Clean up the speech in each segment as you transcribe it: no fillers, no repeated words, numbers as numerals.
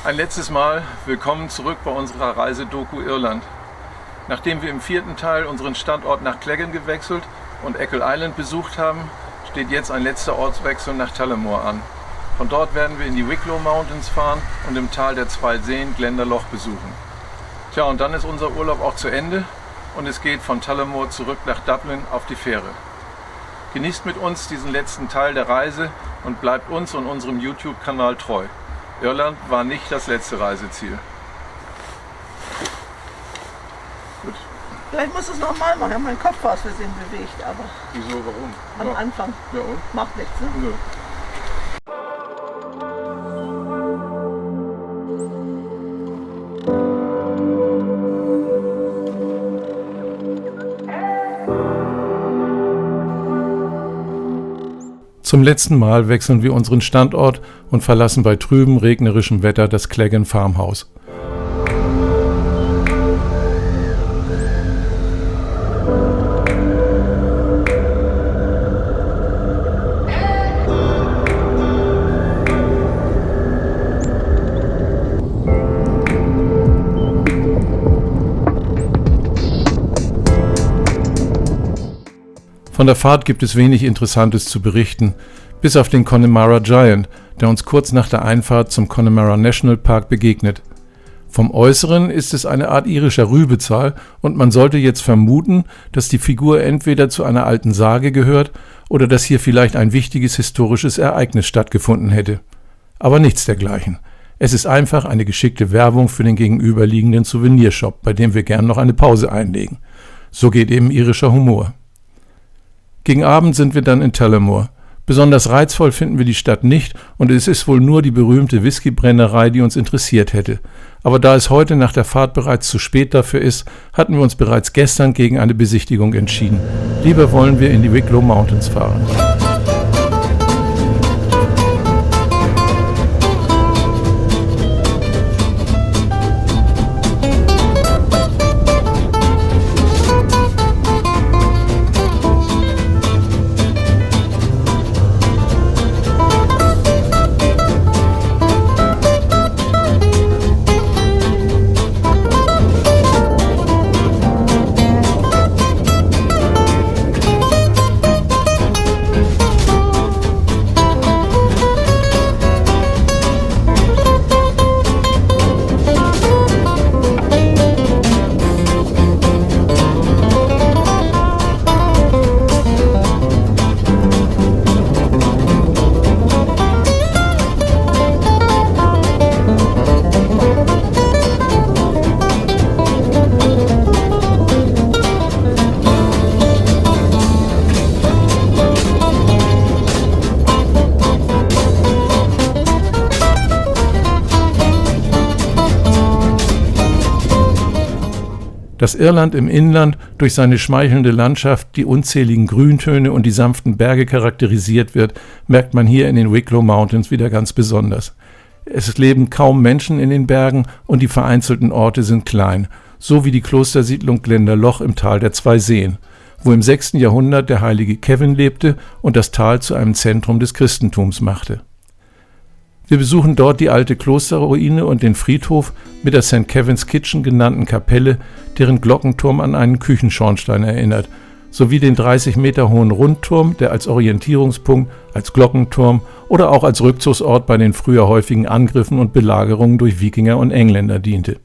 Ein letztes Mal willkommen zurück bei unserer Reisedoku Irland. Nachdem wir im 4. Teil unseren Standort nach Cleggan gewechselt und Echo Island besucht haben, steht jetzt ein letzter Ortswechsel nach Tullamore an. Von dort werden wir in die Wicklow Mountains fahren und im Tal der 2 Seen Glendalough besuchen. Tja, und dann ist unser Urlaub auch zu Ende und es geht von Tullamore zurück nach Dublin auf die Fähre. Genießt mit uns diesen letzten Teil der Reise und bleibt uns und unserem YouTube-Kanal treu. Irland war nicht das letzte Reiseziel. Gut. Vielleicht muss es nochmal machen. Ich habe meinen Kopf aus Versehen bewegt, aber. Wieso, warum? Am Anfang. Ja, und? Macht nichts, ne? Nö. Zum letzten Mal wechseln wir unseren Standort und verlassen bei trübem, regnerischem Wetter das Cleggan Farmhaus. Von der Fahrt gibt es wenig Interessantes zu berichten, bis auf den Connemara Giant, der uns kurz nach der Einfahrt zum Connemara National Park begegnet. Vom Äußeren ist es eine Art irischer Rübezahl und man sollte jetzt vermuten, dass die Figur entweder zu einer alten Sage gehört oder dass hier vielleicht ein wichtiges historisches Ereignis stattgefunden hätte. Aber nichts dergleichen. Es ist einfach eine geschickte Werbung für den gegenüberliegenden Souvenirshop, bei dem wir gern noch eine Pause einlegen. So geht eben irischer Humor. Gegen Abend sind wir dann in Tullamore. Besonders reizvoll finden wir die Stadt nicht und es ist wohl nur die berühmte Whiskybrennerei, die uns interessiert hätte. Aber da es heute nach der Fahrt bereits zu spät dafür ist, hatten wir uns bereits gestern gegen eine Besichtigung entschieden. Lieber wollen wir in die Wicklow Mountains fahren. Dass Irland im Inland durch seine schmeichelnde Landschaft, die unzähligen Grüntöne und die sanften Berge charakterisiert wird, merkt man hier in den Wicklow Mountains wieder ganz besonders. Es leben kaum Menschen in den Bergen und die vereinzelten Orte sind klein, so wie die Klostersiedlung Glendalough im Tal der 2 Seen, wo im 6. Jahrhundert der heilige Kevin lebte und das Tal zu einem Zentrum des Christentums machte. Wir besuchen dort die alte Klosterruine und den Friedhof mit der St. Kevin's Kitchen genannten Kapelle, deren Glockenturm an einen Küchenschornstein erinnert, sowie den 30 Meter hohen Rundturm, der als Orientierungspunkt, als Glockenturm oder auch als Rückzugsort bei den früher häufigen Angriffen und Belagerungen durch Wikinger und Engländer diente.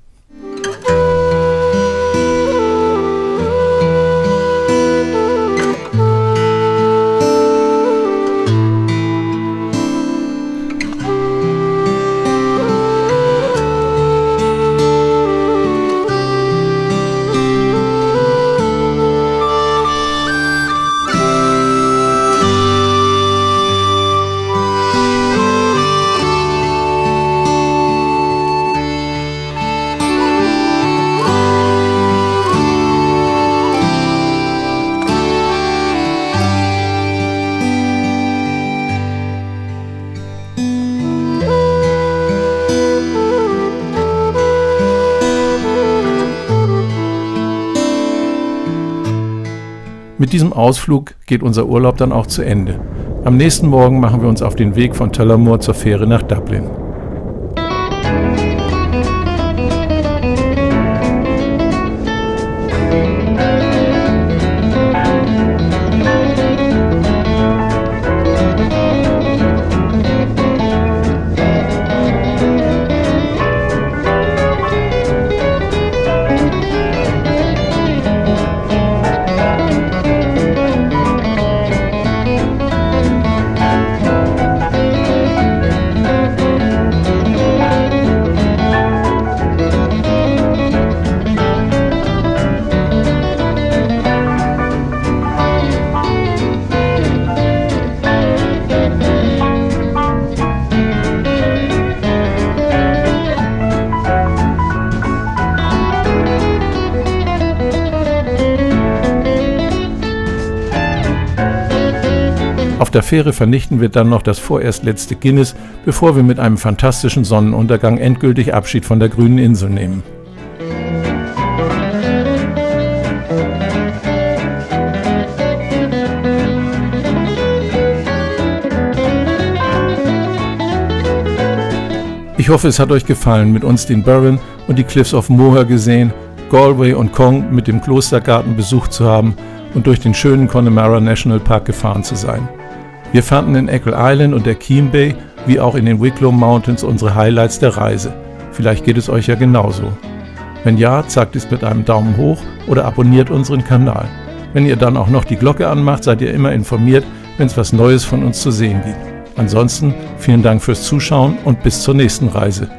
Mit diesem Ausflug geht unser Urlaub dann auch zu Ende. Am nächsten Morgen machen wir uns auf den Weg von Tullamore zur Fähre nach Dublin. der Fähre vernichten wir dann noch das vorerst letzte Guinness, bevor wir mit einem fantastischen Sonnenuntergang endgültig Abschied von der grünen Insel nehmen. Ich hoffe, es hat euch gefallen, mit uns den Burren und die Cliffs of Moher gesehen, Galway und Cong mit dem Klostergarten besucht zu haben und durch den schönen Connemara National Park gefahren zu sein. Wir fanden in Eckl Island und der Keem Bay wie auch in den Wicklow Mountains unsere Highlights der Reise. Vielleicht geht es euch ja genauso. Wenn ja, zeigt es mit einem Daumen hoch oder abonniert unseren Kanal. Wenn ihr dann auch noch die Glocke anmacht, seid ihr immer informiert, wenn es was Neues von uns zu sehen gibt. Ansonsten vielen Dank fürs Zuschauen und bis zur nächsten Reise.